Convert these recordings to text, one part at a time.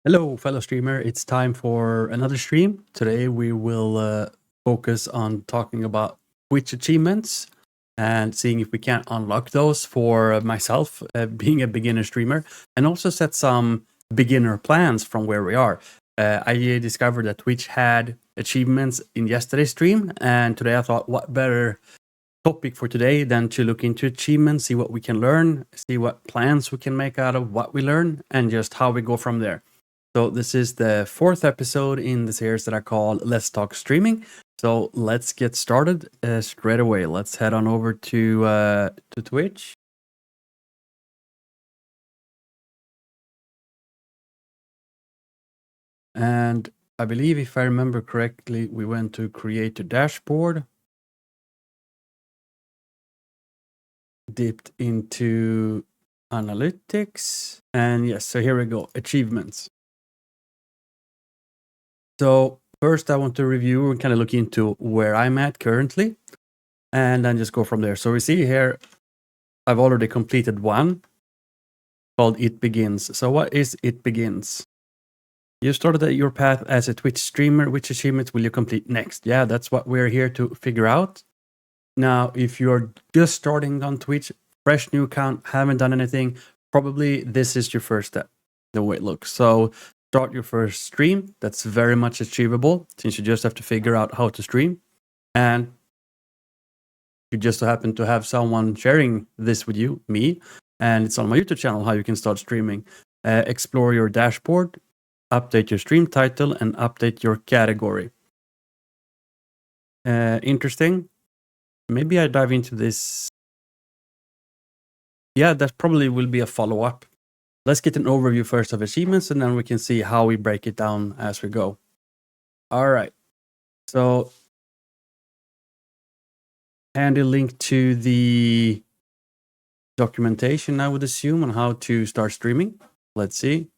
Hello, fellow streamer. It's time for another stream. Today we will focus on talking about Twitch achievements and seeing if we can unlock those for myself, being a beginner streamer, and also set some beginner plans from where we are. I discovered that Twitch had achievements in yesterday's stream, and today I thought, what better topic for today than to look into achievements, see what we can learn, see what plans we can make out of what we learn, and just how we go from there. So this is the fourth episode in the series that I call Let's Talk Streaming. So let's get started straight away. Let's head on over to Twitch. And I believe, if I remember correctly, we went to create a dashboard, dipped into analytics, and yes, so here we go, achievements. So first I want to review and kind of look into where I'm at currently, and then just go from there. So we see here, I've already completed one called It Begins. So what is It Begins? You started your path as a Twitch streamer. Which achievements will you complete next? Yeah, that's what we're here to figure out. Now, if you're just starting on Twitch, fresh new account, haven't done anything, probably this is your first step, the way it looks. So start your first stream. That's very much achievable, since you just have to figure out how to stream. And you just happen to have someone sharing this with you, me, and it's on my YouTube channel how you can start streaming. Explore your dashboard, update your stream title, and update your category. Interesting. Maybe I dive into this. Yeah, that probably will be a follow-up. Let's get an overview first of achievements, and then we can see how we break it down as we go. All right. So handy link to the documentation, I would assume, on how to start streaming. Let's see.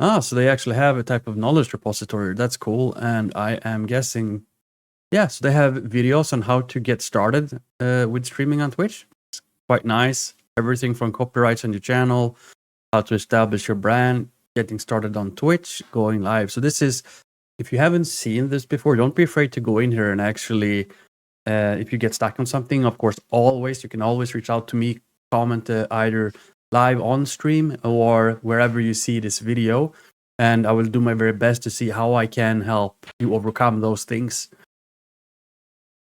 So they actually have a type of knowledge repository. That's cool. And I am guessing, yeah, so they have videos on how to get started with streaming on Twitch. It's quite nice. Everything from copyrights on your channel, how to establish your brand, getting started on Twitch, going live. So this is, if you haven't seen this before, don't be afraid to go in here and actually, if you get stuck on something, of course, you can always reach out to me, comment either live on stream or wherever you see this video, and I will do my very best to see how I can help you overcome those things.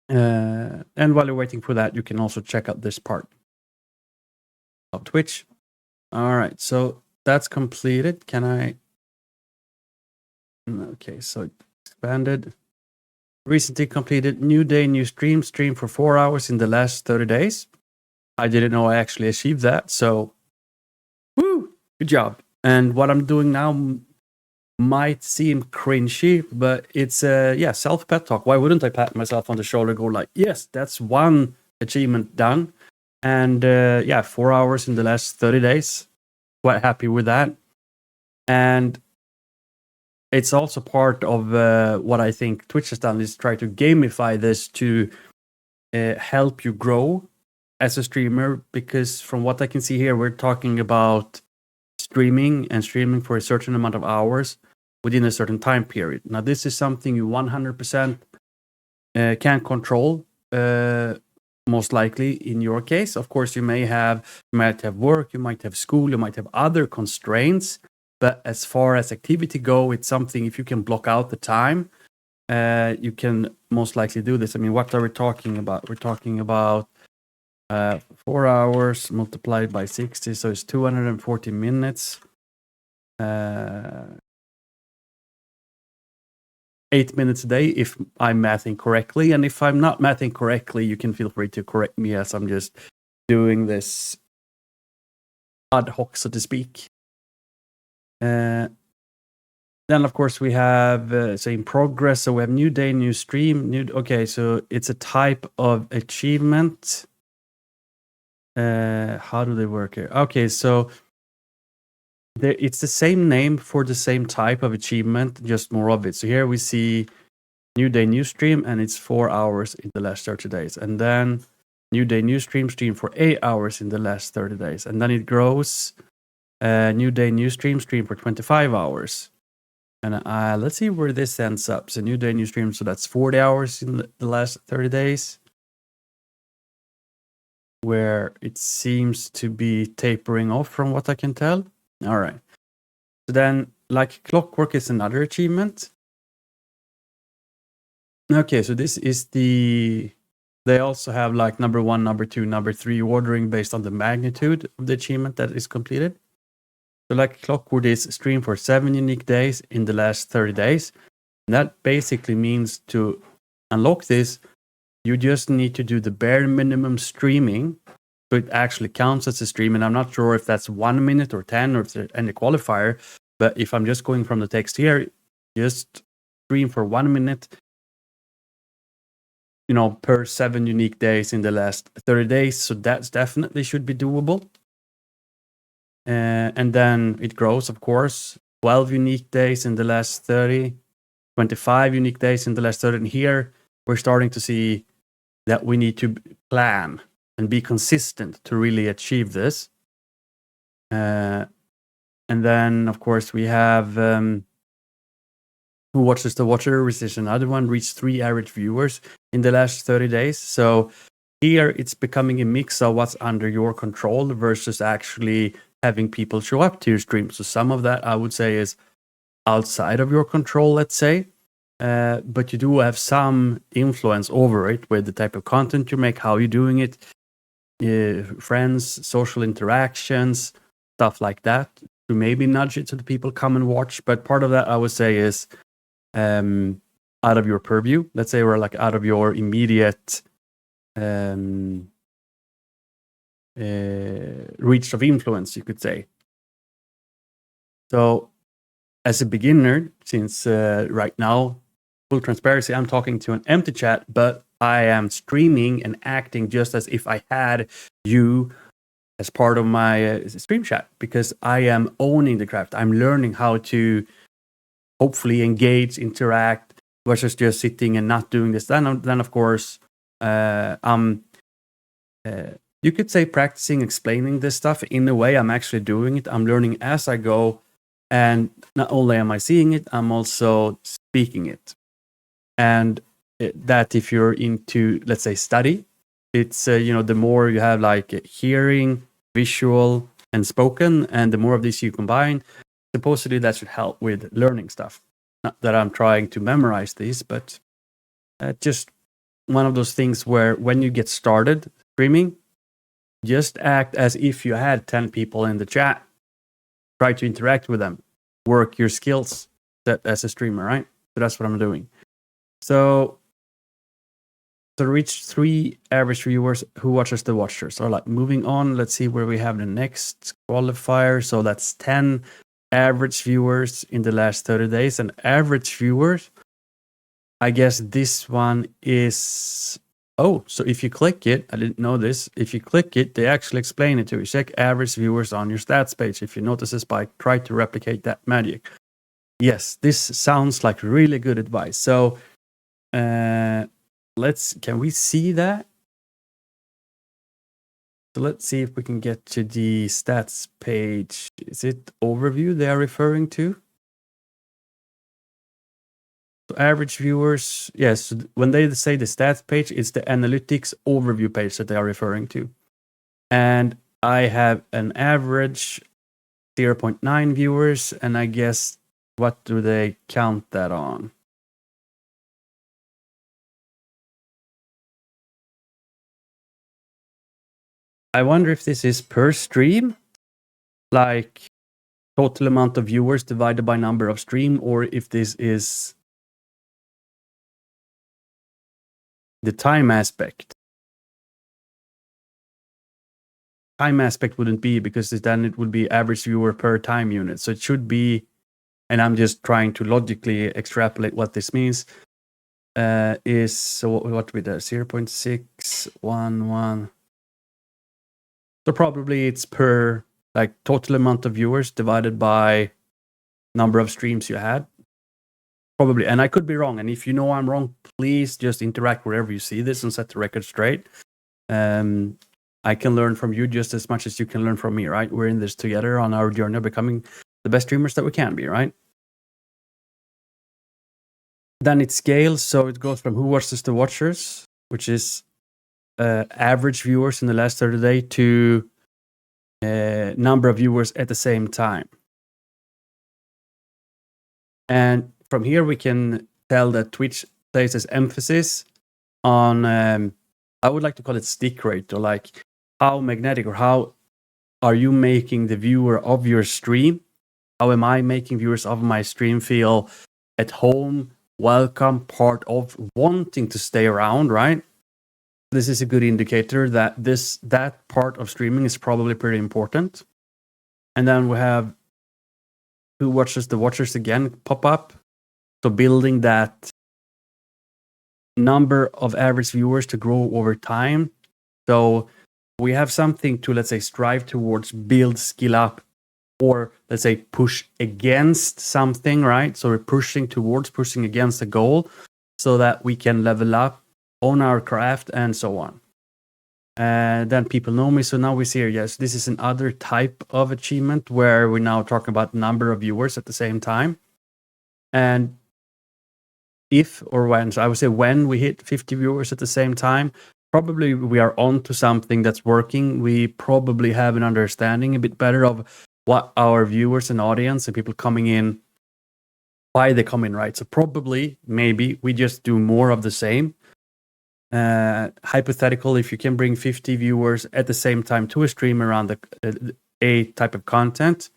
And while you're waiting for that, you can also check out this part of Twitch. All right, so that's completed. Can I? Okay, so expanded. Recently completed new day, new stream for 4 hours in the last 30 days. I didn't know I actually achieved that, so woo, good job. And what I'm doing now might seem cringy, but it's self-pet talk. Why wouldn't I pat myself on the shoulder, go like, yes, that's one achievement done. And 4 hours in the last 30 days. Quite happy with that. And it's also part of what I think Twitch has done is try to gamify this to help you grow as a streamer, because from what I can see here, we're talking about streaming for a certain amount of hours within a certain time period. Now, this is something you 100% can control, most likely in your case. Of course, you might have work, you might have school, you might have other constraints. But as far as activity go, it's something, if you can block out the time, you can most likely do this. I mean, what are we talking about? We're talking about 4 hours multiplied by 60, so it's 240 minutes. 8 minutes a day, if I'm mathing correctly. And if I'm not mathing correctly, you can feel free to correct me, as I'm just doing this ad hoc, so to speak. Then, of course, we have in progress. So we have new day, new stream. Okay, so it's a type of achievement. How do they work here? Okay, so it's the same name for the same type of achievement, just more of it. So here we see new day, new stream, and it's 4 hours in the last 30 days. And then new day, new stream for 8 hours in the last 30 days. And then it grows New day, new stream for 25 hours. And let's see where this ends up. So new day, new stream. So that's 40 hours in the last 30 days. Where it seems to be tapering off from what I can tell. All right. So then, like clockwork is another achievement. Okay, so this is they also have like number 1, number 2, number 3 ordering based on the magnitude of the achievement that is completed. So like clockwork is stream for 7 unique days in the last 30 days. And that basically means to unlock this, you just need to do the bare minimum streaming. So it actually counts as a stream. And I'm not sure if that's 1 minute or 10 or if there's any qualifier. But if I'm just going from the text here, just stream for 1 minute, per 7 unique days in the last 30 days. So that's definitely should be doable. And then it grows, of course. 12 unique days in the last 30, 25 unique days in the last 30. And here we're starting to see that we need to plan and be consistent to really achieve this. And then, of course, we have Who Watches the Watcher, which is another one, reached 3 average viewers in the last 30 days. So here it's becoming a mix of what's under your control versus actually having people show up to your stream. So some of that I would say is outside of your control, let's say. But you do have some influence over it with the type of content you make, how you're doing it, friends, social interactions, stuff like that. To maybe nudge it so the people come and watch. But part of that I would say is out of your purview, let's say, or like out of your immediate reach of influence, you could say. So as a beginner, since right now, full transparency, I'm talking to an empty chat, but I am streaming and acting just as if I had you as part of my stream chat, because I am owning the craft. I'm learning how to hopefully engage, interact, versus just sitting and not doing this. Then of course, you could say practicing explaining this stuff. In a way, I'm actually doing it. I'm learning as I go. And not only am I seeing it, I'm also speaking it. And that if you're into, let's say, study, it's, the more you have like hearing, visual, and spoken, and the more of these you combine, supposedly that should help with learning stuff. Not that I'm trying to memorize these, but just one of those things where when you get started streaming, just act as if you had 10 people in the chat. Try to interact with them. Work your skills as a streamer, right? So that's what I'm doing. So to reach 3 average viewers, Who Watches the Watcher. So like moving on, let's see where we have the next qualifier. So that's 10 average viewers in the last 30 days. And average viewers, I guess this one is... Oh, so if you click it, I didn't know this. If you click it, they actually explain it to you. Check average viewers on your stats page. If you notice a spike, try to replicate that magic. Yes, this sounds like really good advice. So can we see that? So let's see if we can get to the stats page. Is it overview they are referring to? So average viewers, yes, when they say the stats page, it's the analytics overview page that they are referring to. And I have an average 0.9 viewers, and I guess, what do they count that on? I wonder if this is per stream, like total amount of viewers divided by number of stream, or if this is the time aspect. Time aspect wouldn't be, because then it would be average viewer per time unit. So it should be, and I'm just trying to logically extrapolate what this means, is, so what we do, 0.611. So probably it's per like total amount of viewers divided by number of streams you had. Probably, and I could be wrong. And if you know I'm wrong, please just interact wherever you see this and set the record straight. I can learn from you just as much as you can learn from me, right? We're in this together on our journey of becoming the best streamers that we can be, right? Then it scales, so it goes from who watches to watchers, which is average viewers in the last 30 days, to number of viewers at the same time. And from here, we can tell that Twitch places emphasis on, I would like to call it stick rate, or like how magnetic, or how are you making the viewer of your stream? How am I making viewers of my stream feel at home, welcome, part of, wanting to stay around, right? This is a good indicator that that part of streaming is probably pretty important. And then we have who watches the watchers again pop up. So building that number of average viewers to grow over time. So we have something to, let's say, strive towards, build, skill up, or let's say push against something, right? So we're pushing against a goal so that we can level up on our craft and so on. And then people know me. So now we see here, yes, this is another type of achievement where we're now talking about number of viewers at the same time. And if or when, so I would say when we hit 50 viewers at the same time, probably we are on to something that's working. We probably have an understanding a bit better of what our viewers and audience and people coming in, why they come in, right? So probably, maybe we just do more of the same. Hypothetical, if you can bring 50 viewers at the same time to a stream around a type of content,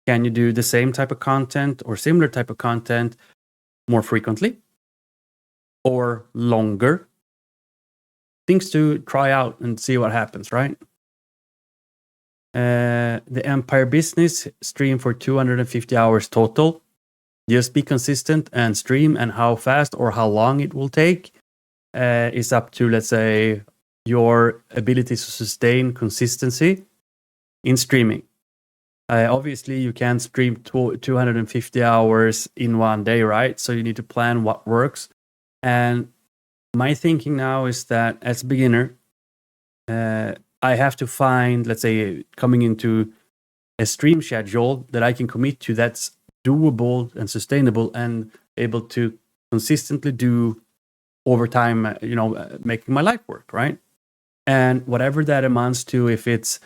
can you do the same type of content or similar type of content more frequently or longer? Things to try out and see what happens, right? The Empire Business stream for 250 hours total. Just be consistent and stream, and how fast or how long it will take is up to, let's say, your ability to sustain consistency in streaming. Obviously, you can't stream 250 hours in one day, right? So you need to plan what works. And my thinking now is that as a beginner, I have to find, let's say, coming into a stream schedule that I can commit to that's doable and sustainable and able to consistently do over time, making my life work, right? And whatever that amounts to, if it's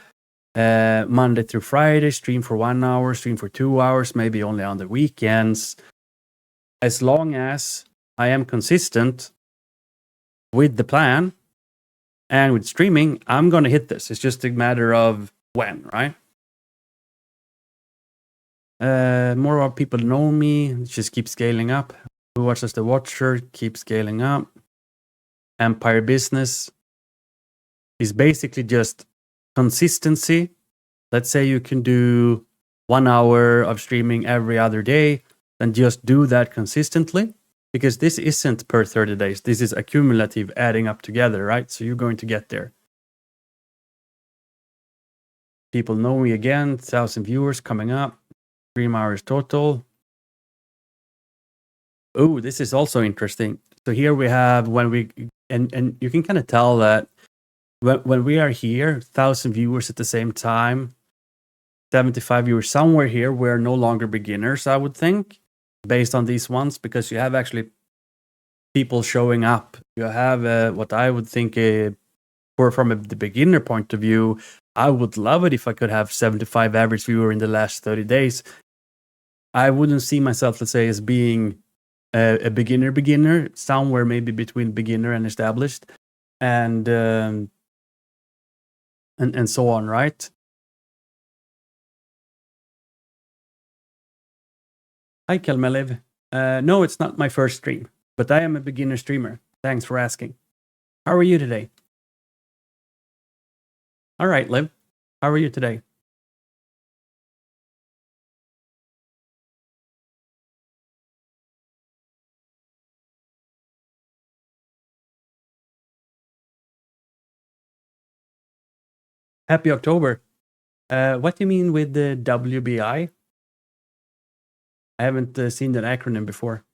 Monday through Friday, stream for 1 hour, stream for 2 hours, maybe only on the weekends, as long as I am consistent with the plan and with streaming, I'm going to hit this. It's just a matter of when, right? More people know me, just keep scaling up. Who watches the watcher, keep scaling up. Empire Business is basically just consistency. Let's say you can do 1 hour of streaming every other day, then just do that consistently, because this isn't per 30 days. This is accumulative, adding up together, right? So you're going to get there. People know me again, 1,000 viewers coming up, 3 hours total. Oh, this is also interesting. So here we have when we, and you can kind of tell that when we are here, 1,000 viewers at the same time, 75 viewers somewhere here, we're no longer beginners, I would think, based on these ones, because you have actually people showing up. You have what I would think, from the beginner point of view, I would love it if I could have 75 average viewer in the last 30 days. I wouldn't see myself, let's say, as being a beginner, somewhere maybe between beginner and established, and so on, right? Hi, Kelmelev. No, it's not my first stream, but I am a beginner streamer. Thanks for asking. How are you today? All right, Liv. How are you today? Happy October. What do you mean with the WBI? I haven't seen that acronym before.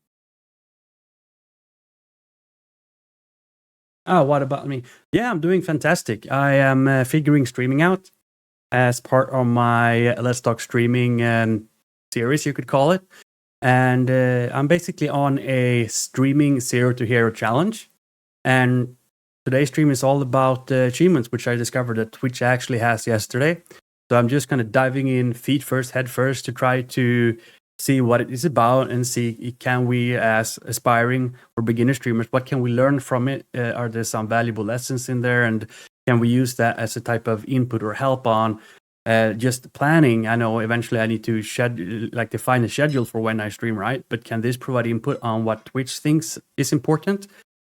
Oh, what about me? Yeah, I'm doing fantastic. I am figuring streaming out as part of my Let's Talk Streaming series, you could call it. And I'm basically on a streaming zero to hero challenge. And today's stream is all about achievements, which I discovered that Twitch actually has yesterday. So I'm just kind of diving in feet first, head first, to try to see what it is about and see, can we, as aspiring or beginner streamers, what can we learn from it? Are there some valuable lessons in there? And can we use that as a type of input or help on just planning? I know eventually I need to define a schedule for when I stream, right? But can this provide input on what Twitch thinks is important?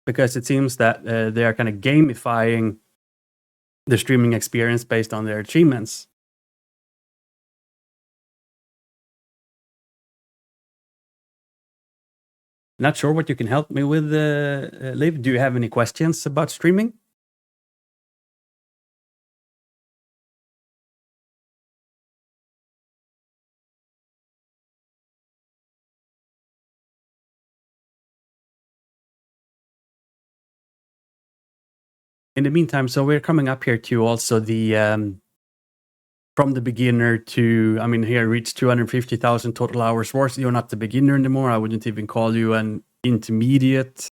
Because it seems that they are kind of gamifying the streaming experience based on their achievements. Not sure what you can help me with, Liv. Do you have any questions about streaming? In the meantime, so we're coming up here to also the from the beginner to, I mean, here reached 250,000 total hours worth. You're not the beginner anymore. I wouldn't even call you an intermediate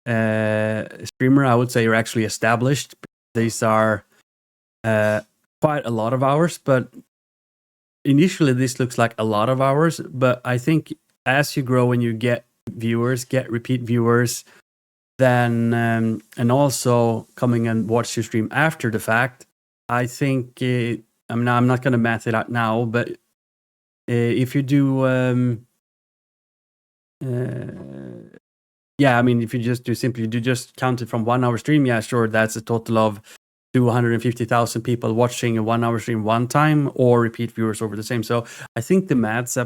streamer. I would say you're actually established. These are quite a lot of hours, but initially this looks like a lot of hours. But I think as you grow and you get viewers, get repeat viewers, then and also coming and watch your stream after the fact, I think I mean, I'm not going to math it out now, but if you do yeah, I mean, if you just do simply just count it from 1 hour stream, yeah, sure, that's a total of 250,000 people watching a 1 hour stream one time, or repeat viewers over the same. So I think the maths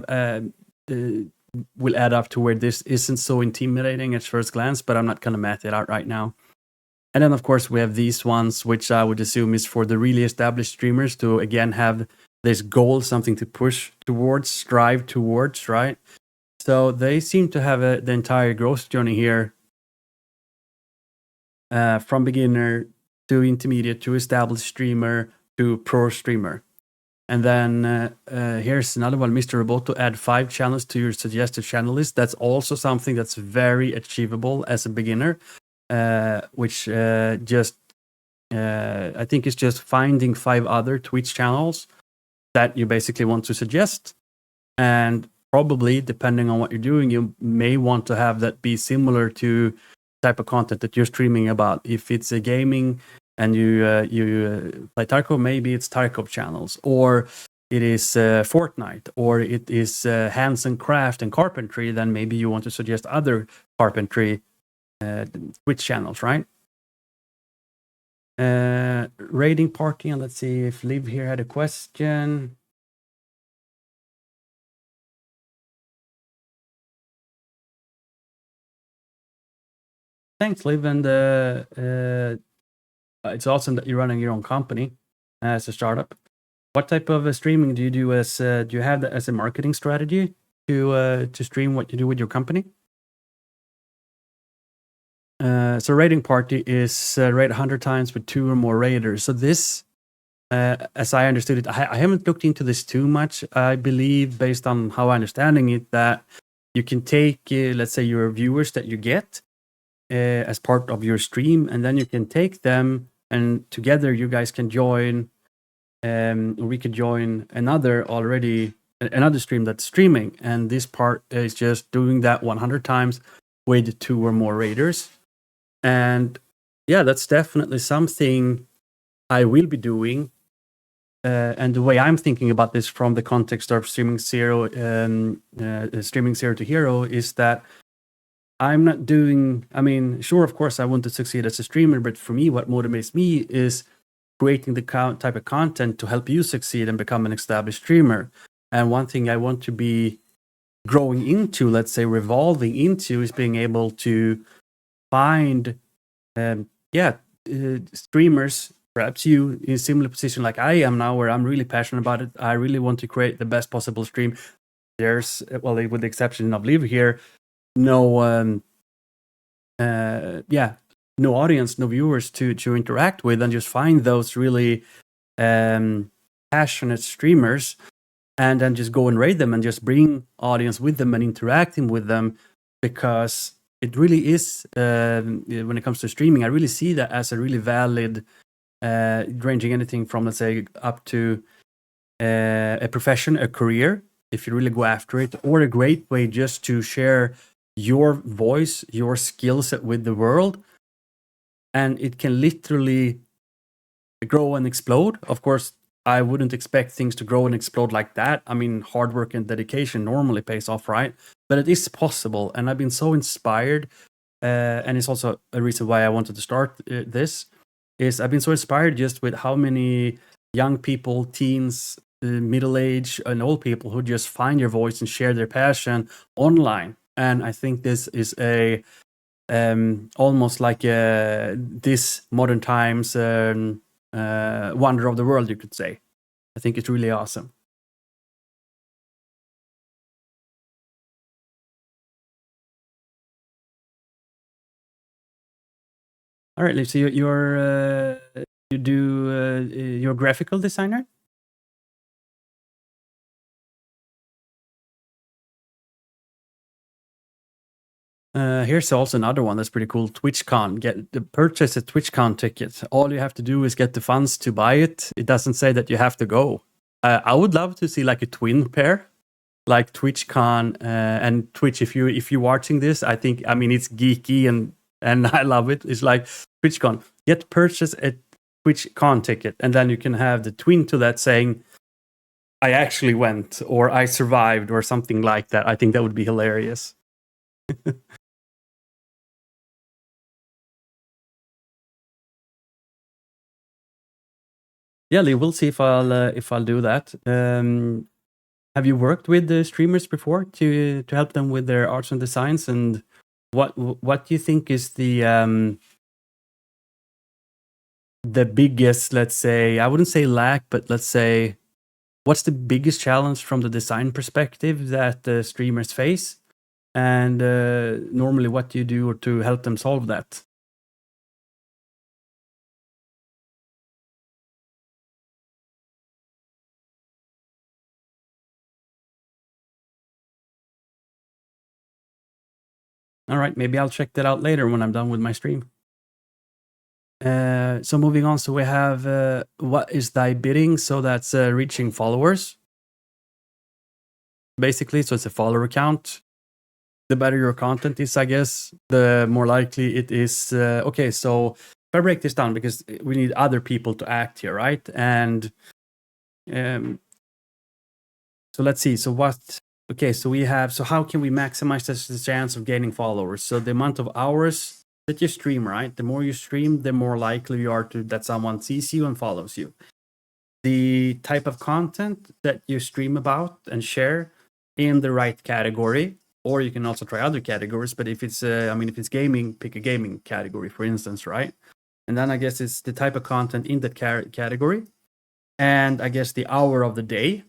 will add up to where this isn't so intimidating at first glance, but I'm not going to math it out right now. And then, of course, we have these ones, which I would assume is for the really established streamers to, again, have this goal, something to push towards, strive towards, right? So they seem to have the entire growth journey here, from beginner to intermediate to established streamer to pro streamer. And then here's another one, Mr. Roboto, add 5 channels to your suggested channel list. That's also something that's very achievable as a beginner, which just, I think it's just finding 5 other Twitch channels that you basically want to suggest. And probably, depending on what you're doing, you may want to have that be similar to type of content that you're streaming about. If it's a gaming and you play Tarkov, maybe it's Tarkov channels, or it is Fortnite, or it is hands and craft and carpentry, then maybe you want to suggest other carpentry Twitch channels, right? Raiding party, and let's see if Liv here had a question. Thanks, Liv, and it's awesome that you're running your own company as a startup. What type of streaming do you do? Do you have that as a marketing strategy to stream what you do with your company? So raiding party is raid 100 times with 2 or more raiders. So this, as I understood it, I haven't looked into this too much. I believe, based on how I'm understanding it, that you can take, let's say, your viewers that you get as part of your stream, and then you can take them, and together you guys can join, or we could join another stream that's streaming, and this part is just doing that 100 times with 2 or more raiders. And yeah, that's definitely something I will be doing. And the way I'm thinking about this from the context of streaming zero to hero is that I'm not doing, I mean, sure, of course, I want to succeed as a streamer, but for me, what motivates me is creating the type of content to help you succeed and become an established streamer. And one thing I want to be growing into, let's say revolving into, is being able to find streamers, perhaps you, in a similar position like I am now, where I'm really passionate about it. I really want to create the best possible stream. There's, well, with the exception of Liv here, no no audience, no viewers to interact with, and just find those really passionate streamers, and then just go and raid them and just bring audience with them and interacting with them, because it really is, when it comes to streaming, I really see that as a really valid, ranging anything from, let's say, up to a profession, a career, if you really go after it, or a great way just to share your voice, your skill set with the world. And it can literally grow and explode. Of course, I wouldn't expect things to grow and explode like that. I mean, hard work and dedication normally pays off, right? But it is possible. And I've been so inspired. And it's also a reason why I wanted to start this, is I've been so inspired just with how many young people, teens, middle-aged and old people who just find your voice and share their passion online. And I think this is a almost like this modern times wonder of the world, you could say. I think it's really awesome. All right, Liv, so you're a graphical designer? Here's also another one that's pretty cool. TwitchCon. Purchase a TwitchCon ticket. All you have to do is get the funds to buy it. It doesn't say that you have to go. I would love to see like a twin pair, like TwitchCon and Twitch. If you're watching this, I mean it's geeky and I love it. It's like TwitchCon. Purchase a TwitchCon ticket, and then you can have the twin to that saying, "I actually went," or "I survived," or something like that. I think that would be hilarious. Yeah, Lee, we'll see if I'll do that. Have you worked with the streamers before to help them with their arts and designs? And what do you think is the biggest, let's say, I wouldn't say lack, but let's say, what's the biggest challenge from the design perspective that the streamers face? And normally, what do you do to help them solve that? All right, maybe I'll check that out later when I'm done with my stream. So moving on, so we have what is thy bidding? So that's reaching followers, basically. So it's a follower count. The better your content is, I guess, the more likely it is. Okay, so if I break this down, because we need other people to act here, right? And so let's see. So what? Okay, so we have. So how can we maximize the chance of gaining followers? So the amount of hours that you stream, right? The more you stream, the more likely you are that someone sees you and follows you. The type of content that you stream about and share in the right category, or you can also try other categories. But if it's, if it's gaming, pick a gaming category, for instance, right? And then I guess it's the type of content in that category, and I guess the hour of the day.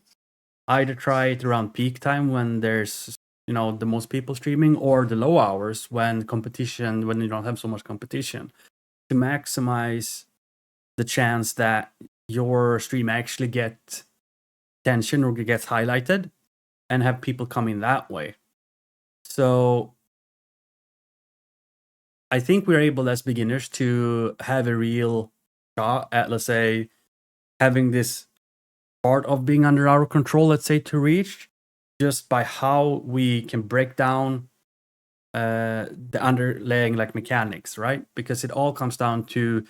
Either try it around peak time when there's the most people streaming, or the low hours when you don't have so much competition, to maximize the chance that your stream actually get attention or gets highlighted and have people come in that way. So I think we're able as beginners to have a real shot at, let's say, having this part of being under our control, let's say, to reach, just by how we can break down the underlying mechanics, right? Because it all comes down to,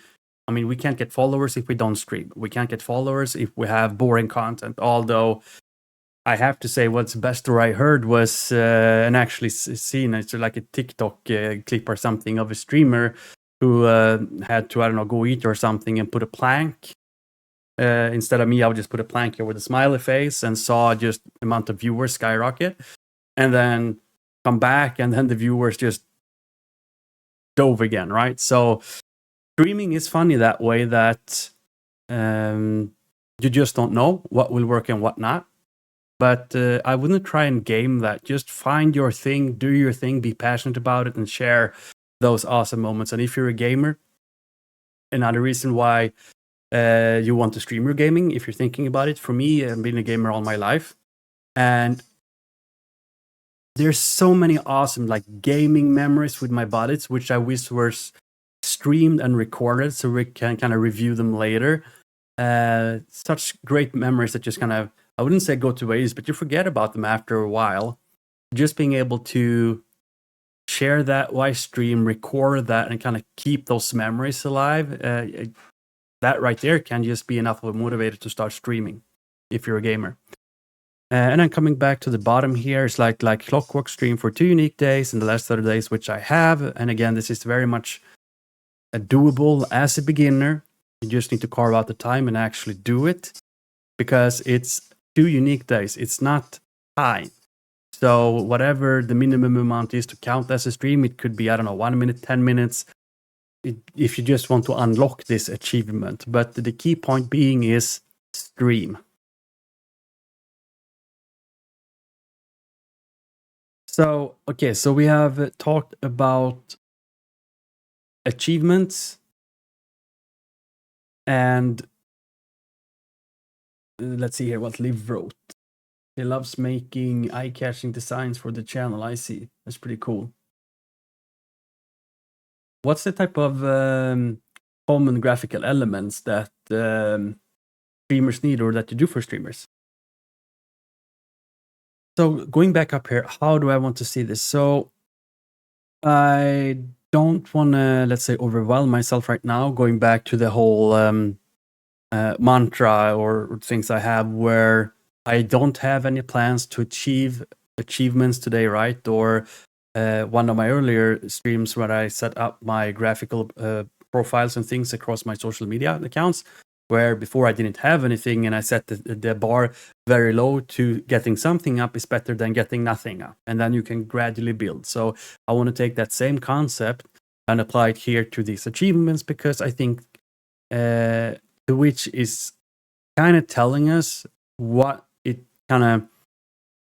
we can't get followers if we don't stream. We can't get followers if we have boring content. Although I have to say, what's best or I heard was and actually seen, it's like a TikTok clip or something of a streamer who had to, go eat or something and put a plank. Instead of me, I would just put a plank here with a smiley face, and saw just the amount of viewers skyrocket, and then come back, and then the viewers just dove again, right? So streaming is funny that way, that you just don't know what will work and what not. But I wouldn't try and game that. Just find your thing, do your thing, be passionate about it, and share those awesome moments. And if you're a gamer, another reason why you want to stream your gaming, if you're thinking about it, for me, I've been a gamer all my life, and there's so many awesome like gaming memories with my buddies, which I wish were streamed and recorded so we can kind of review them later. Such great memories that just kind of, I wouldn't say go to waste, but you forget about them after a while. Just being able to share that while stream, record that, and kind of keep those memories alive, that right there can just be enough of a motivator to start streaming if you're a gamer. And then coming back to the bottom here, it's like clockwork stream for 2 unique days in the last 30 days, which I have. And again, this is very much doable as a beginner. You just need to carve out the time and actually do it, because it's 2 unique days. It's not high. So whatever the minimum amount is to count as a stream, it could be, I don't know, 1 minute, 10 minutes, if you just want to unlock this achievement. But the key point being is stream. So, okay, so we have talked about achievements, and let's see here what Liv wrote. He loves making eye-catching designs for the channel. I see. That's pretty cool. What's the type of common graphical elements that streamers need, or that you do for streamers? So going back up here, how do I want to see this? So I don't want to, let's say, overwhelm myself right now, going back to the whole mantra or things I have where I don't have any plans to achieve achievements today, right? Or one of my earlier streams where I set up my graphical profiles and things across my social media accounts, where before I didn't have anything, and I set the bar very low to getting something up is better than getting nothing up. And then you can gradually build. So I want to take that same concept and apply it here to these achievements, because I think which is kind of telling us what it kind of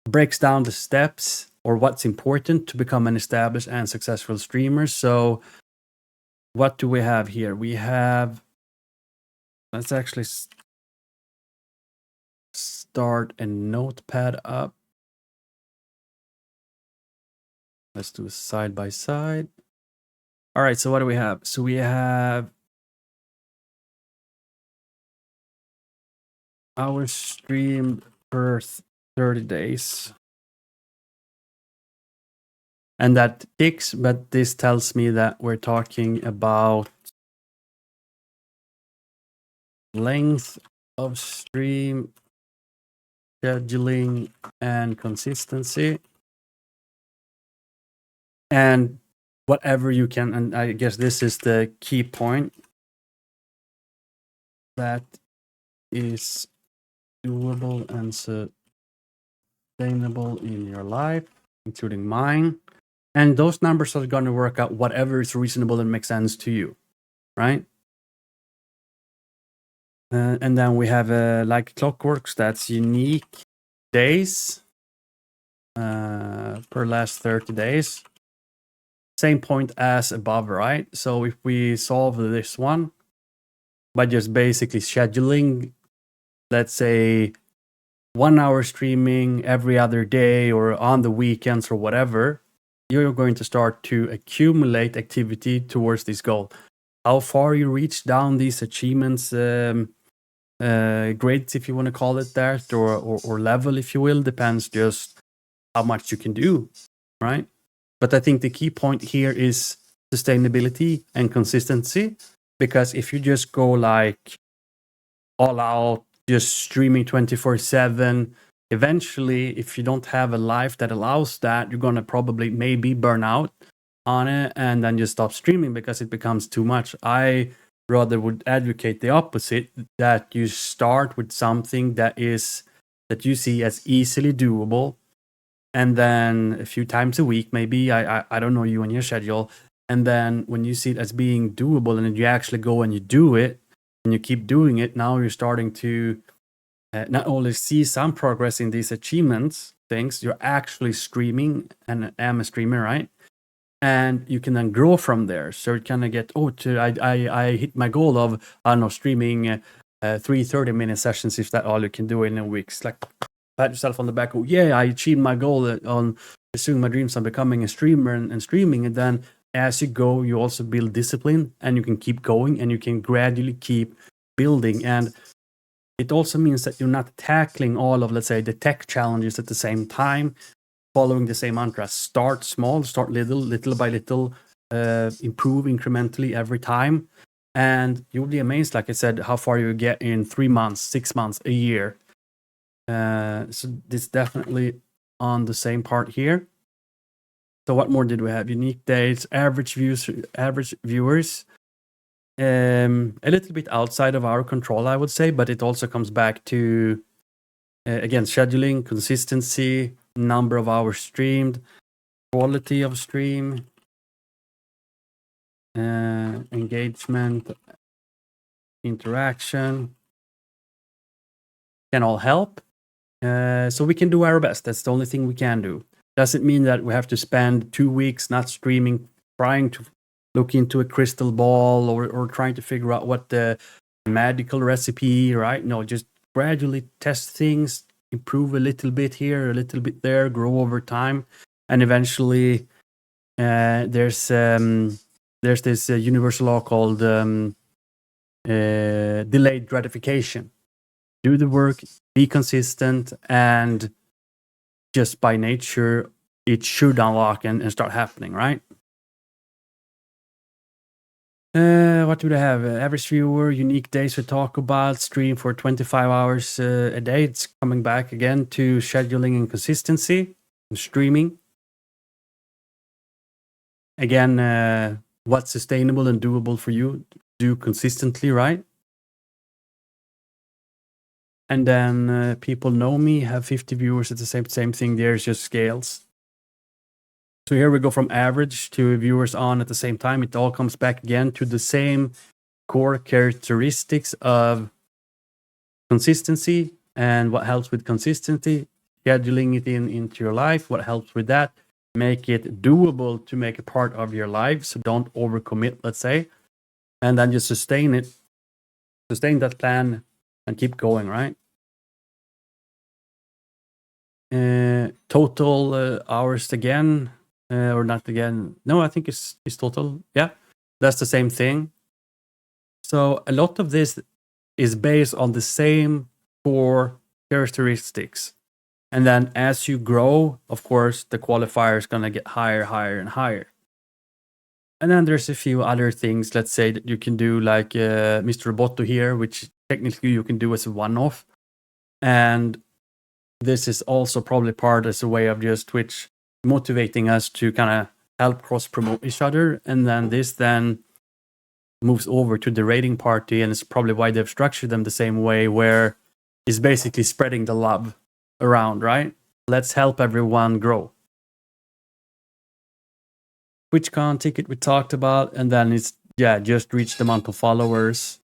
breaks down the steps or what's important to become an established and successful streamer. So what do we have here? We have, let's actually start a notepad up. Let's do side by side. All right, so what do we have? So we have our stream per 30 days. And that ticks, but this tells me that we're talking about length of stream, scheduling, and consistency. And whatever you can, and I guess this is the key point, that is doable and sustainable in your life, including mine. And those numbers are going to work out whatever is reasonable and makes sense to you, right? And then we have like clockworks, that's unique days per last 30 days. Same point as above, right? So if we solve this one by just basically scheduling, let's say 1 hour streaming every other day or on the weekends or whatever, you're going to start to accumulate activity towards this goal. How far you reach down these achievements, grades, if you want to call it that, or level, if you will, depends just how much you can do, right? But I think the key point here is sustainability and consistency, because if you just go like all out, just streaming 24/7, eventually, if you don't have a life that allows that, you're going to probably maybe burn out on it and then just stop streaming because it becomes too much. I rather would advocate the opposite, that you start with something that you see as easily doable, and then a few times a week, maybe, I don't know you and your schedule, and then when you see it as being doable and you actually go and you do it and you keep doing it, now you're starting to not only see some progress in these achievements things, you're actually streaming, and am a streamer, right? and you can then grow from there. So you kind of get, I hit my goal of, I don't know, streaming 3 30-minute sessions, if that all you can do in a week. It's like, pat yourself on the back. Oh, yeah, I achieved my goal on pursuing my dreams on becoming a streamer and streaming. And then as you go, you also build discipline, and you can keep going, and you can gradually keep building. And it also means that you're not tackling all of, let's say, the tech challenges at the same time, following the same mantra. Start small, start little by little, improve incrementally every time. And you'll be amazed, like I said, how far you get in 3 months, 6 months, a year. So this definitely on the same part here. So what more did we have? Unique days, average viewers. A little bit outside of our control, I would say, but it also comes back to, again, scheduling, consistency, number of hours streamed, quality of stream, engagement, interaction, can all help. So we can do our best. That's the only thing we can do. Doesn't mean that we have to spend 2 weeks not streaming, trying to look into a crystal ball or trying to figure out what the magical recipe, right? No, just gradually test things, improve a little bit here, a little bit there, grow over time. And eventually there's this universal law called delayed gratification. Do the work, be consistent, and just by nature, it should unlock and start happening, right? What do they have? Average viewer, unique days we talk about, stream for 25 hours a day. It's coming back again to scheduling and consistency and streaming. Again, what's sustainable and doable for you? Do consistently, right? And then people know me, have 50 viewers at the same thing. There's just scales. So here we go from average to viewers on at the same time. It all comes back again to the same core characteristics of consistency. And what helps with consistency, scheduling it into your life. What helps with that, make it doable to make a part of your life. So don't overcommit, let's say. And then just sustain that plan and keep going, right? Total hours again, or not again. No, I think it's total. Yeah, that's the same thing. So a lot of this is based on the same core characteristics. And then as you grow, of course, the qualifier is going to get higher, and higher. And then there's a few other things, let's say, that you can do, like Mr. Roboto here, which technically you can do as a one-off. And this is also probably part as a way of just Twitch motivating us to kind of help cross-promote each other. And then this then moves over to the rating party, and it's probably why they've structured them the same way, where it's basically spreading the love around, right? Let's help everyone grow. TwitchCon ticket we talked about, and then it's, just reach the amount of followers,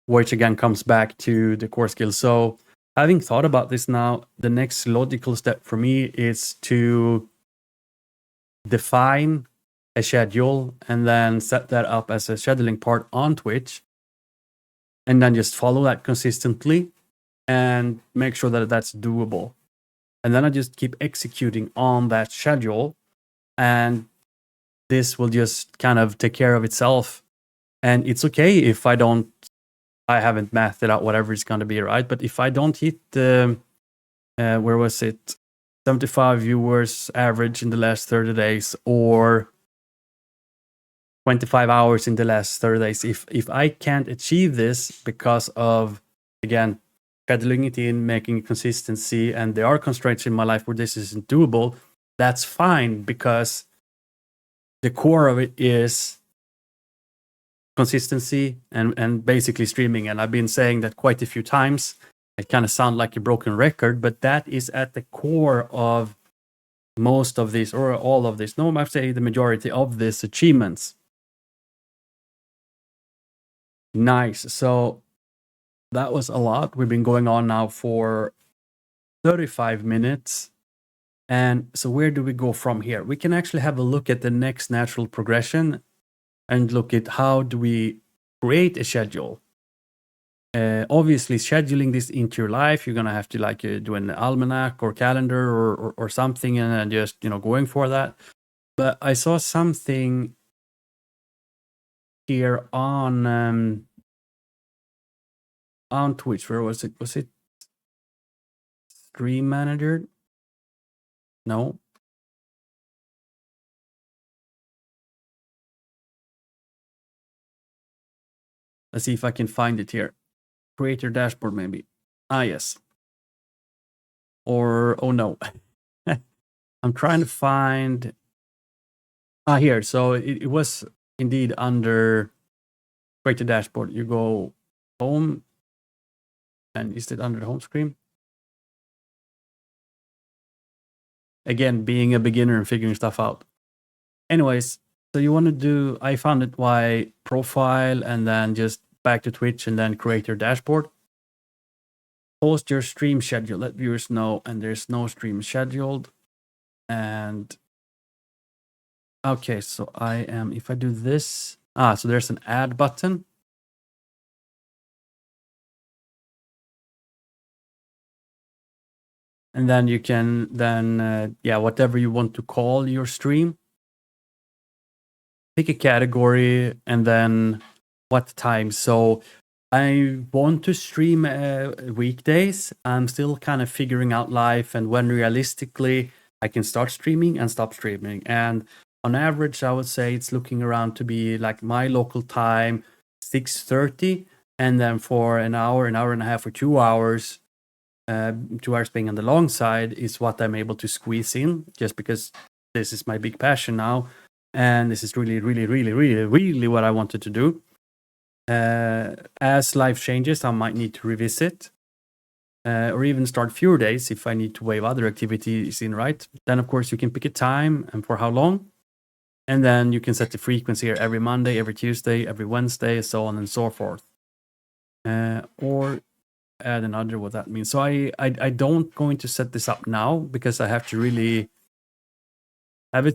which again comes back to the core skill. So having thought about this now, the next logical step for me is to define a schedule and then set that up as a scheduling part on Twitch, and then just follow that consistently and make sure that that's doable. And then I just keep executing on that schedule, and this will just kind of take care of itself. And it's okay if I haven't mathed it out, whatever it's going to be, right? But if I don't hit the, where was it? 75 viewers average in the last 30 days, or 25 hours in the last 30 days. If I can't achieve this because of, again, scheduling it in, making consistency, and there are constraints in my life where this isn't doable, that's fine, because the core of it is consistency and basically streaming. And I've been saying that quite a few times. It kind of sounds like a broken record, but that is at the core of most of these, or all of this. No, I might say the majority of these achievements. Nice. So that was a lot. We've been going on now for 35 minutes. And so where do we go from here? We can actually have a look at the next natural progression and look at how do we create a schedule. Obviously, scheduling this into your life, you're gonna have to like do an almanac or calendar or something, and then just going for that. But I saw something here on Twitch. Where was it? Was it Stream Manager? No. Let's see if I can find it here. Create your dashboard, maybe. Ah, yes. Or, oh no. I'm trying to find. Ah, here. So it was indeed under create a dashboard. You go home. And is it under the home screen? Again, being a beginner and figuring stuff out. Anyways, so you want to do, I found it by profile and then just back to Twitch and then create your dashboard. Post your stream schedule, let viewers know, and there's no stream scheduled. And okay, so if I do this, so there's an add button. And then you can whatever you want to call your stream. Pick a category and then what time. So I want to stream weekdays. I'm still kind of figuring out life and when realistically I can start streaming and stop streaming. And on average, I would say it's looking around to be like my local time, 6:30, and then for an hour and a half, or 2 hours. 2 hours being on the long side is what I'm able to squeeze in, just because this is my big passion now. And this is really, really, really, really, really what I wanted to do. As life changes, I might need to revisit or even start fewer days if I need to wave other activities in, right? Then, of course, you can pick a time and for how long. And then you can set the frequency here every Monday, every Tuesday, every Wednesday, so on and so forth. Or add another, what that means. So I don't going to set this up now because I have to really have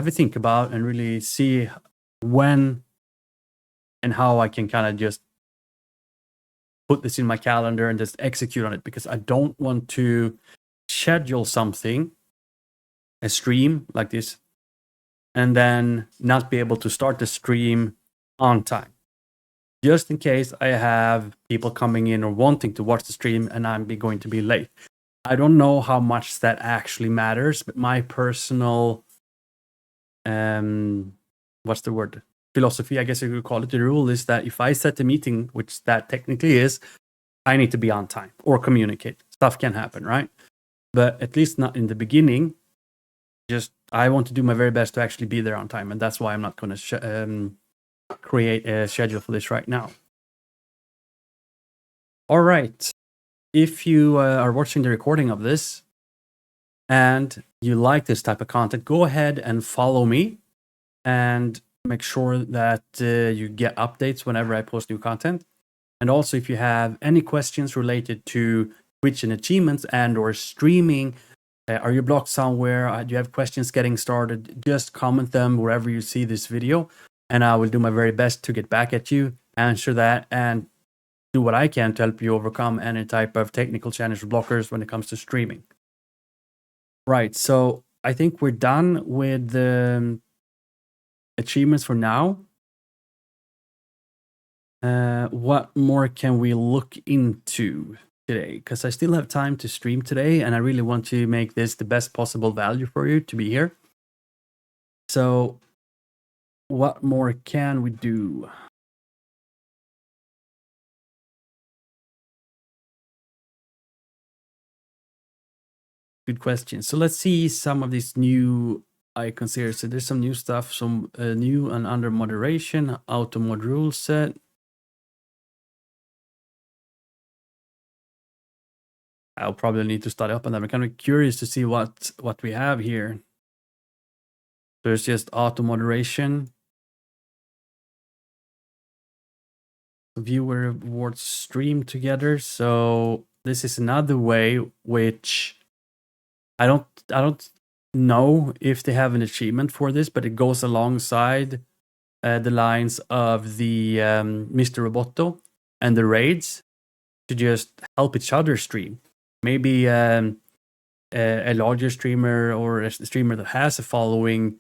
a think about and really see when and how I can kind of just put this in my calendar and just execute on it, because I don't want to schedule something, a stream like this, and then not be able to start the stream on time. Just in case I have people coming in or wanting to watch the stream and I'm going to be late. I don't know how much that actually matters, but my personal, what's the word? Philosophy, I guess you could call it. The rule is that if I set a meeting, which that technically is, I need to be on time or communicate. Stuff can happen, right? But at least not in the beginning. Just I want to do my very best to actually be there on time, and that's why I'm not going to create a schedule for this right now. All right. If you are watching the recording of this and you like this type of content, go ahead and follow me and make sure that you get updates whenever I post new content. And also, if you have any questions related to Twitch and achievements and or streaming, are you blocked somewhere? Do you have questions getting started? Just comment them wherever you see this video, and I will do my very best to get back at you, answer that, and do what I can to help you overcome any type of technical challenge or blockers when it comes to streaming. Right, so I think we're done with the achievements for now. What more can we look into today? Because I still have time to stream today, and I really want to make this the best possible value for you to be here. So what more can we do? Good question. So let's see some of these new icons here. So there's some new stuff, some new and under moderation, auto mode rule set. I'll probably need to study up on that. I'm kind of curious to see what we have here. There's just auto moderation. Viewer rewards stream together. So this is another way which I don't know if they have an achievement for this, but it goes alongside the lines of the Mr. Roboto and the raids to just help each other stream. Maybe a larger streamer or a streamer that has a following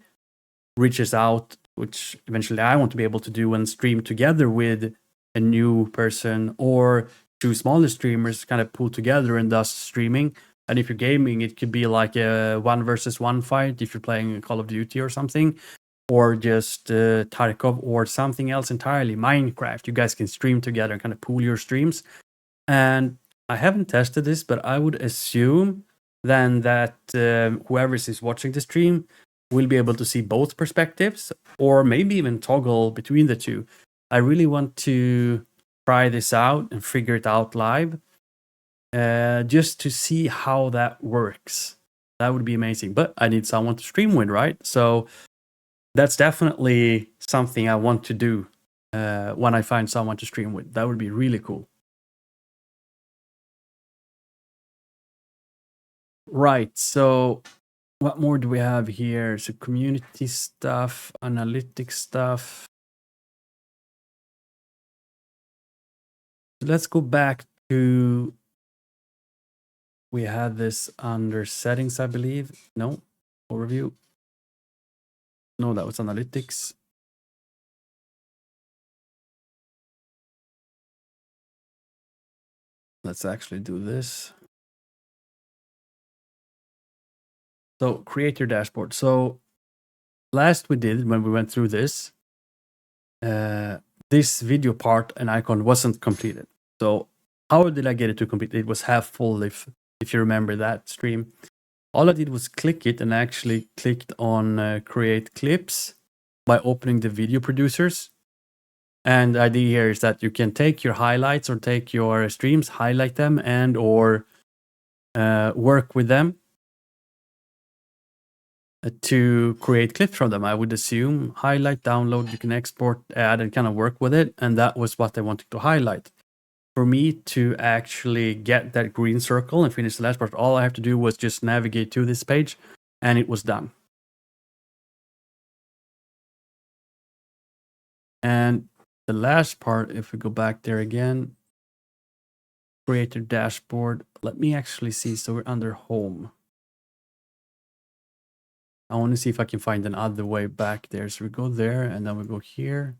reaches out, which eventually I want to be able to do and stream together with a new person, or two smaller streamers kind of pull together and thus streaming. And if you're gaming, it could be like a 1v1 fight if you're playing Call of Duty or something, or just Tarkov or something else entirely. Minecraft, you guys can stream together and kind of pool your streams. And I haven't tested this, but I would assume then that whoever is watching the stream will be able to see both perspectives, or maybe even toggle between the two. I really want to try this out and figure it out live, just to see how that works. That would be amazing. But I need someone to stream with, right? So that's definitely something I want to do when I find someone to stream with. That would be really cool. Right, so what more do we have here? So community stuff, analytics stuff. Let's go back to, we had this under settings, I believe. No, overview. No, that was analytics. Let's actually do this. So create your dashboard. So last we did, when we went through this, this video part and icon wasn't completed. So how did I get it to complete? It was half full, if you remember that stream. All I did was click it and actually clicked on create clips by opening the video producers. And the idea here is that you can take your highlights or take your streams, highlight them, and or work with them to create clips from them. I would assume highlight, download, you can export, add, and kind of work with it. And that was what I wanted to highlight. For me to actually get that green circle and finish the last part, all I have to do was just navigate to this page and it was done. And the last part, if we go back there again, create your dashboard. Let me actually see. So we're under home. I want to see if I can find another way back there. So we go there and then we go here.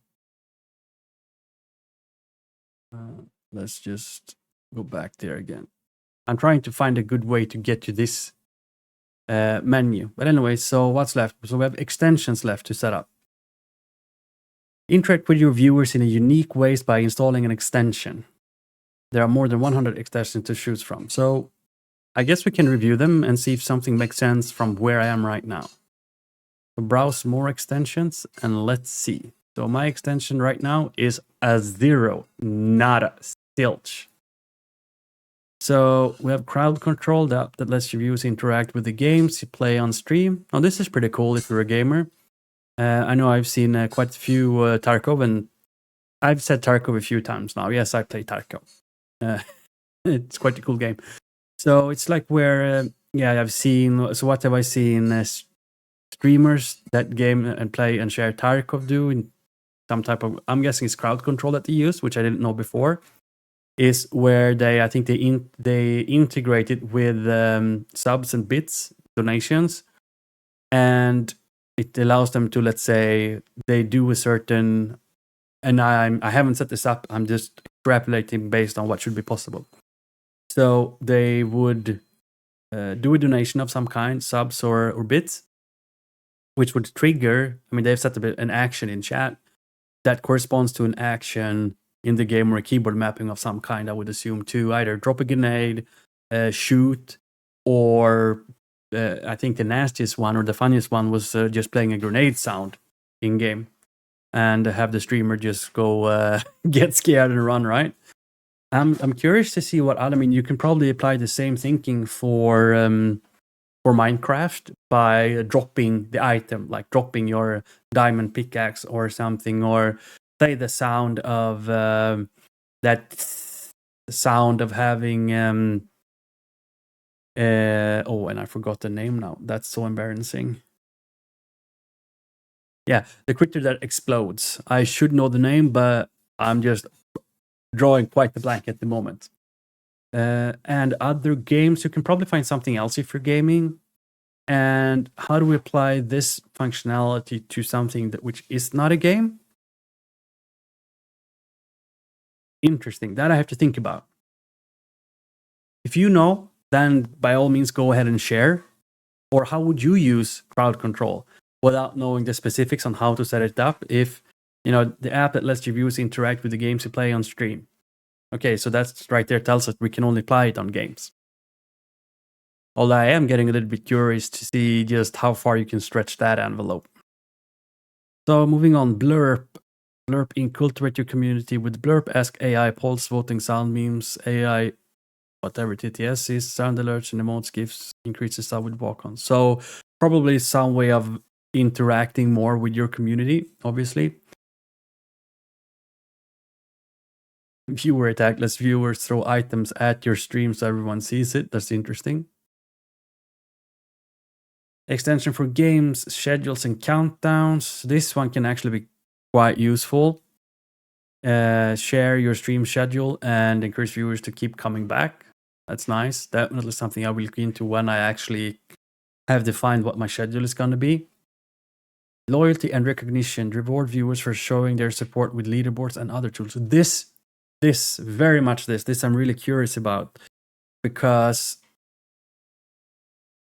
Let's just go back there again. I'm trying to find a good way to get to this menu. But anyway, so what's left? So we have extensions left to set up. Interact with your viewers in a unique ways by installing an extension. There are more than 100 extensions to choose from. So I guess we can review them and see if something makes sense from where I am right now. So browse more extensions and let's see. So my extension right now is a 0, nada, zilch. So we have crowd control that lets your viewers interact with the games you play on stream. Now this is pretty cool if you're a gamer. I know I've seen quite a few Tarkov, and I've said Tarkov a few times now. Yes, I play Tarkov. It's quite a cool game. So it's like where, yeah, I've seen, so what have I seen? Streamers that game and play and share Tarkov do in some type of, I'm guessing it's crowd control that they use, which I didn't know before, is where I think they integrate it with subs and bits, donations, and it allows them to, let's say, they do a certain, and I haven't set this up, I'm just extrapolating based on what should be possible. So they would do a donation of some kind, subs or bits, which would trigger, I mean, they've set up an action in chat that corresponds to an action in the game or a keyboard mapping of some kind, I would assume, to either drop a grenade, shoot, or I think the nastiest one or the funniest one was just playing a grenade sound in game and have the streamer just go get scared and run, right? I'm curious to see what other, I mean, you can probably apply the same thinking for Minecraft by dropping the item, like dropping your diamond pickaxe or something, or play the sound of that sound of having Oh, and I forgot the name now. That's so embarrassing. Yeah, the critter that explodes. I should know the name, but I'm just drawing quite the blank at the moment. And other games, you can probably find something else if you're gaming. And how do we apply this functionality to something which is not a game? Interesting. That I have to think about. If you know, then by all means go ahead and share. Or how would you use crowd control without knowing the specifics on how to set it up? If the app that lets your viewers interact with the games you play on stream. Okay, so that's right there tells us we can only apply it on games. Although I am getting a little bit curious to see just how far you can stretch that envelope. So moving on, Blurp. Blurp in cultivate your community with Blurp. Ask AI polls, voting, sound memes, AI, whatever TTS is, sound alerts and emotes, gifts, increases stuff with walk-on. So probably some way of interacting more with your community, obviously. Viewer attack, lets viewers throw items at your stream so everyone sees it. That's interesting. Extension for games, schedules, and countdowns. This one can actually be quite useful. Share your stream schedule and encourage viewers to keep coming back. That's nice. Definitely something I will look into when I actually have defined what my schedule is going to be. Loyalty and recognition. Reward viewers for showing their support with leaderboards and other tools. This very much this I'm really curious about, because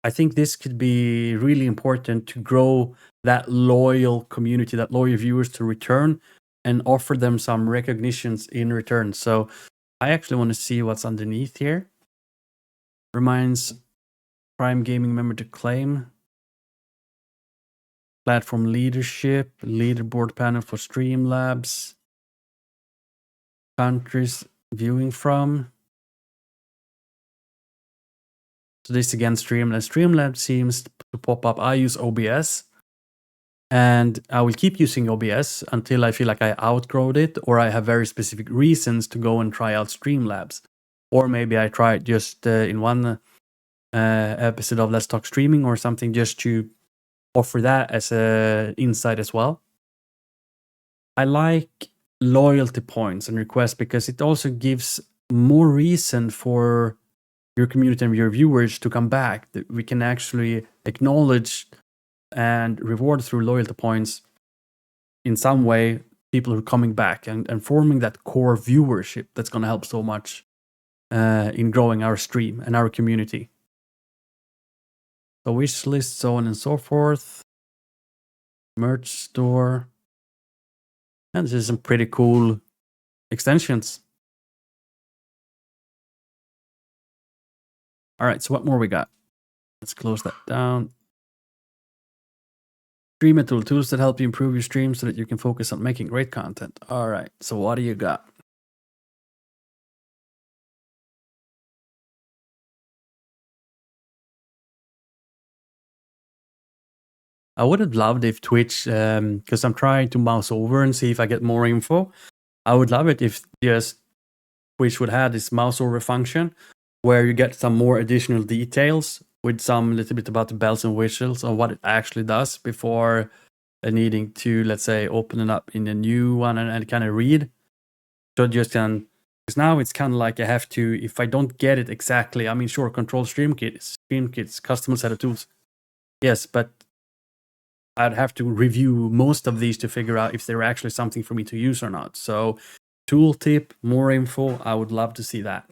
I think this could be really important to grow that loyal community, that loyal viewers to return and offer them some recognitions in return. So I actually want to see what's underneath here. Reminds Prime Gaming member to claim. Platform leadership, leaderboard panel for Streamlabs. Countries viewing from. So this again, Streamlabs. Streamlabs seems to pop up. I use OBS. And I will keep using OBS until I feel like I outgrow it, or I have very specific reasons to go and try out Streamlabs. Or maybe I try it just in one episode of Let's Talk Streaming or something, just to offer that as an insight as well. I like loyalty points and requests because it also gives more reason for your community and your viewers to come back. That we can actually acknowledge and reward through loyalty points in some way people who are coming back and forming that core viewership that's going to help so much in growing our stream and our community. So wish list, so on and so forth. Merch store. And this is some pretty cool extensions. All right, so what more we got? Let's close that down. Streamer tool, tools that help you improve your stream so that you can focus on making great content. All right, so what do you got? I would have loved if Twitch, because I'm trying to mouse over and see if I get more info. I would love it if just Twitch would have this mouse over function where you get some more additional details with some little bit about the bells and whistles on what it actually does before needing to, let's say, open it up in a new one and kind of read. So just can, because now it's kind of like I have to, if I don't get it exactly, I mean, sure, control StreamKits, custom set of tools. Yes, but I'd have to review most of these to figure out if they're actually something for me to use or not. So tooltip, more info, I would love to see that.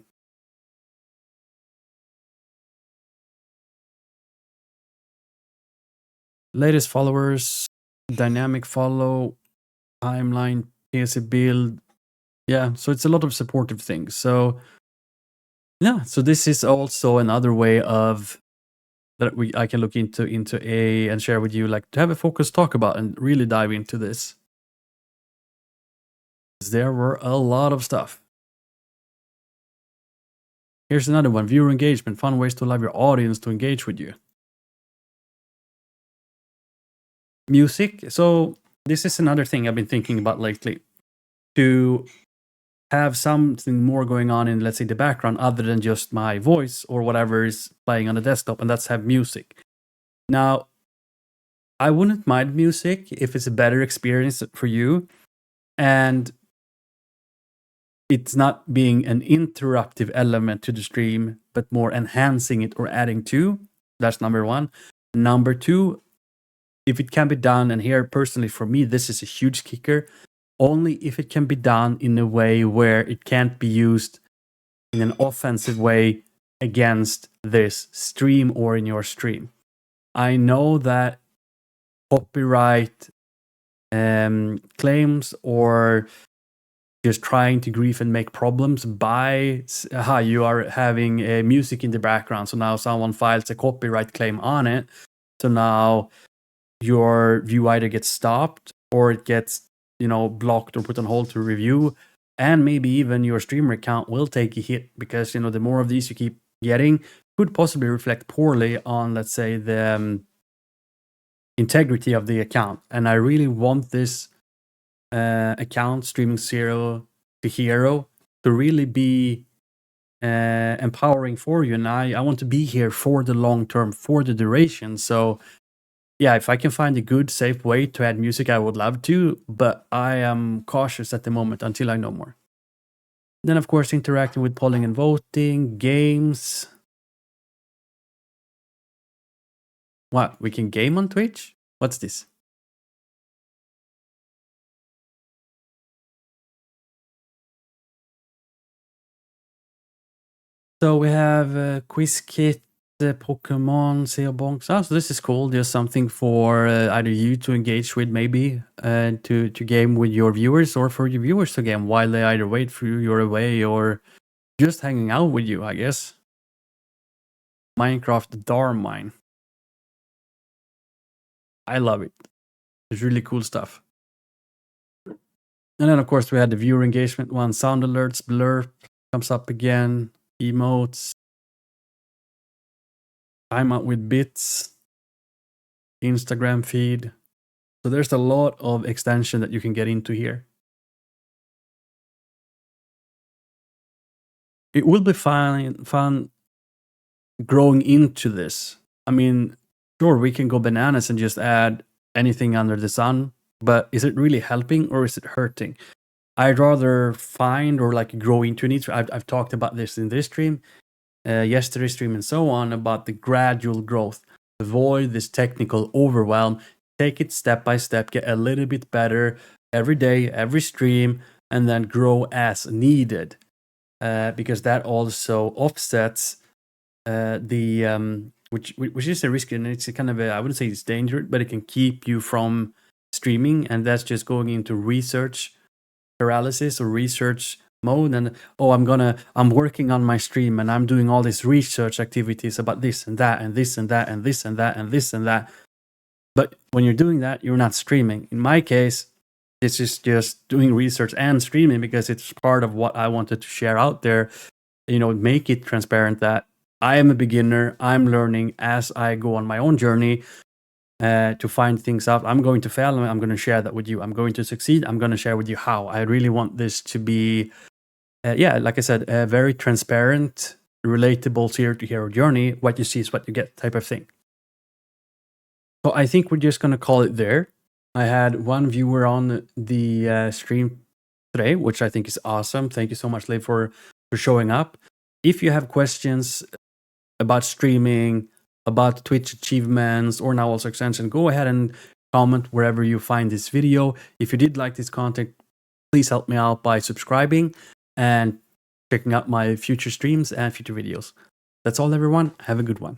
Latest followers, dynamic follow, timeline, PSC build. Yeah, so it's a lot of supportive things. So yeah, so this is also another way of that I can look into and share with you, like to have a focused talk about and really dive into this. There were a lot of stuff. Here's another one, viewer engagement, fun ways to allow your audience to engage with you. Music. So this is another thing I've been thinking about lately. To have something more going on in, let's say, the background other than just my voice or whatever is playing on the desktop, and that's have music. Now, I wouldn't mind music if it's a better experience for you and it's not being an interruptive element to the stream, but more enhancing it or adding to. That's number one. Number two, if it can be done, and here personally for me, this is a huge kicker, only if it can be done in a way where it can't be used in an offensive way against this stream or in your stream. I know that copyright claims or just trying to grief and make problems by you are having music in the background, so now someone files a copyright claim on it, so now your view either gets stopped or it gets blocked or put on hold to review, and maybe even your streamer account will take a hit because the more of these you keep getting could possibly reflect poorly on, let's say, the integrity of the account. And I really want this account, Streaming Zero to Hero, to really be empowering for you. And I want to be here for the long term, for the duration. So yeah, if I can find a good, safe way to add music, I would love to, but I am cautious at the moment until I know more. Then, of course, interacting with polling and voting, games. What? We can game on Twitch? What's this? So we have Quiz Kit, Pokemon, Seobongs. Oh, so this is cool. There's something for either you to engage with, maybe, to game with your viewers, or for your viewers to game while they either wait for you, you're away, or just hanging out with you, I guess. Minecraft Darmine. I love it. It's really cool stuff. And then, of course, we had the viewer engagement one. Sound alerts, blurb comes up again. Emotes. I'm out with bits. Instagram feed. So there's a lot of extension that you can get into here. It will be fun growing into this. I mean, sure, we can go bananas and just add anything under the sun, but is it really helping or is it hurting? I'd rather find or grow into it. I've talked about this in this stream, yesterday's stream, and so on, about the gradual growth. Avoid this technical overwhelm. Take it step by step, get a little bit better every day, every stream, and then grow as needed. Because that also offsets the which is a risk, and it's a kind of I wouldn't say it's dangerous, but it can keep you from streaming, and that's just going into research paralysis or research mode. And I'm working on my stream and I'm doing all these research activities about this and that and this and that and this and that and this and that. But when you're doing that, you're not streaming. In my case, this is just doing research and streaming because it's part of what I wanted to share out there. Make it transparent that I am a beginner. I'm learning as I go on my own journey to find things out. I'm going to fail and I'm going to share that with you. I'm going to succeed. I'm going to share with you how. I really want this to be, like I said, a very transparent, relatable zero-to-hero journey. What you see is what you get type of thing. So I think we're just going to call it there. I had one viewer on the stream today, which I think is awesome. Thank you so much, Leif, for showing up. If you have questions about streaming, about Twitch achievements, or now also extension, go ahead and comment wherever you find this video. If you did like this content, please help me out by subscribing and checking out my future streams and future videos. That's all, everyone. Have a good one.